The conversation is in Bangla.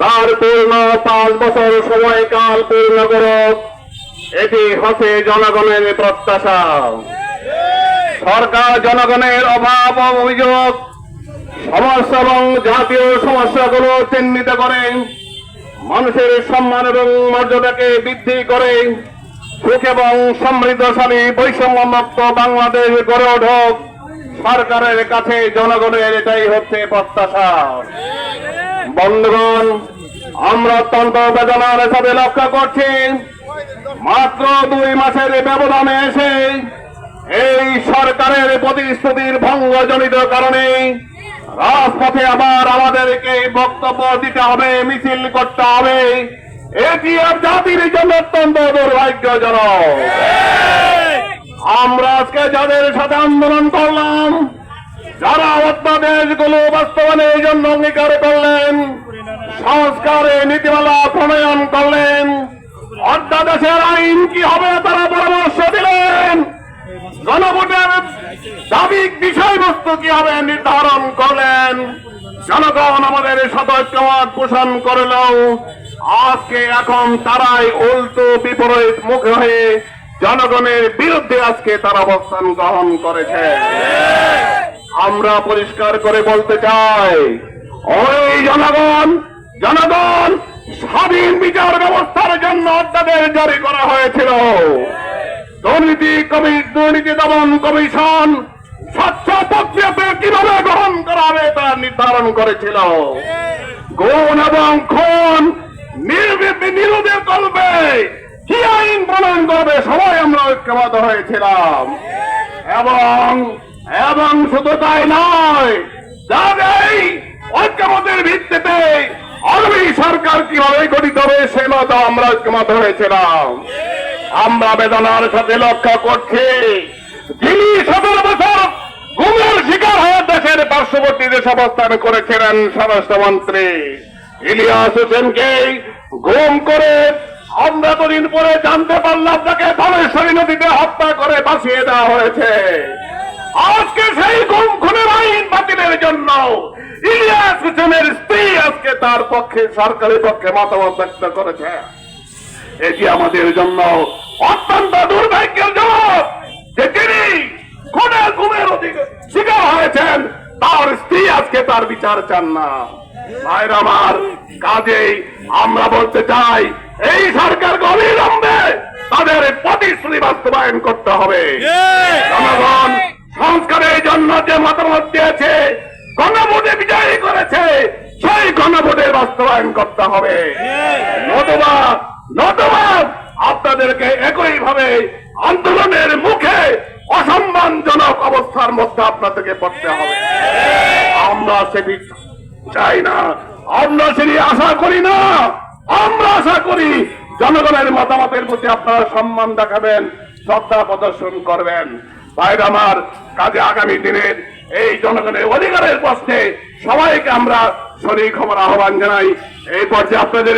তার পূর্ণ 5 বছর সময়কাল পূর্ণ করুক, এটি হচ্ছে জনগণের প্রত্যাশা। সরকার জনগণের অভাব অভিযোগ সমস্যা এবং জাতীয় সমস্যাগুলো চিহ্নিত করে মানুষের সম্মান এবং মর্যাদাকে বৃদ্ধি করে সুখ এবং সমৃদ্ধশালী বৈষম্যমুক্ত বাংলাদেশ গড়ে উঠুক। সরকারের কাছে জনগণের এটাই হচ্ছে প্রত্যাশা। বন্ধুগণ, আমরা অত্যন্ত বেদনার সাথে লক্ষ্য করছি, মাত্র 2 মাসের ব্যবধানে এসে এই সরকারের প্রতিশ্রুতির ভঙ্গজনিত কারণে রাজপথে আবার আমাদেরকে বক্তব্য দিতে হবে, মিছিল করতে হবে। এটি জাতির জন্য অত্যন্ত দুর্ভাগ্যজনক। আমরা আজকে যাদের সাথে আন্দোলন করলাম, যারা অধ্যাদেশগুলো বাস্তবায়নের জন্য অঙ্গীকার করলেন, সংস্কারে নীতিমালা প্রণয়ন করলেন, অধ্যাদেশের আইন কি হবে তারা পরামর্শ দিলেন, গণভোটের দাবির বিষয়বস্তু কি হবে নির্ধারণ করলেন, জনগণ আমাদের সদস্যমত পোষণ করলেও আজকে এখন তারাই উল্টো বিপরীত মুখ হয়ে জনগণের বিরুদ্ধে আজকে তারা অবস্থান গ্রহণ করেছে। আমরা পরিষ্কার করে বলতে চাই, ওই জনগণ স্বাধীন বিচার ব্যবস্থার জন্য অধ্যাদেশ জারি করা হয়েছিল। দুর্নীতি দমন কমিশন স্বচ্ছ প্রক্রিয়াতে কিভাবে গ্রহণ করা হবে তা নির্ধারণ করেছিল। গুণ এবং খুন নিরোধে করবে কি আইন প্রণয়ন করবে সবাই আমরা ঐক্যবদ্ধ হয়েছিলাম। এবং শুধু তাই নয়, যাদের ঐক্যমতের ভিত্তিতে আগামী সরকার কিভাবে গঠিত হবে সে মতো আমরা ঐক্যমত হয়েছিলাম। আমরা বেদনার সাথে লক্ষ্য করছি, যিনি 17 বছর গুমের শিকার হয়ে দেশের পার্শ্ববর্তী দেশে অবস্থান করেছিলেন স্বরাষ্ট্রমন্ত্রী ইলিয়াস হোসেনকে গুম করে আমরা এতদিন পরে জানতে পারলাম তাকে ধলেশ্বরী নদীতে হত্যা করে ভাসিয়ে দেওয়া হয়েছে। আজকে সেই গুম খুনের আইন বাতিলের জন্য ইলিয়াস হোসেনের স্ত্রী আজকে তার পক্ষে সরকারের পক্ষে মতামত ব্যক্ত করেছে। এটি আমাদের জন্য অত্যন্ত দুর্ভাগ্যজনক যে তিনি গুমের শিকার হয়েছেন, তার স্ত্রী আজকে তার বিচার চান না। ভাইরা আমার, কাজেই আমরা বলতে চাই এই সরকারকে অবিলম্বে তাদের প্রতিশ্রুতি বাস্তবায়ন করতে হবে। জনগণ সংস্কারের জন্য যে মতামত দিয়েছে, গণভোটে বিজয়ী করেছে, সেই গণভোটের বাস্তবায়ন করতে হবে। নতুবা আপনাদেরকে একইভাবে আন্দোলনের মুখে অসম্মানজনক অবস্থার মধ্যে আপনাদেরকে পড়তে হবে। আমরা সেটি চাই না, আমরা সেটি আশা করি না। আমরা আশা করি জনগণের মতামতের প্রতি আপনারা সম্মান দেখাবেন, শ্রদ্ধা প্রদর্শন করবেন। ভাইরা আমার, কাজে আগামী দিনের এই জনগণের অধিকারের প্রশ্নে সবাইকে আমরা শরীক হওয়ার আহ্বান জানাই। এই পর্যায়ে আপনাদের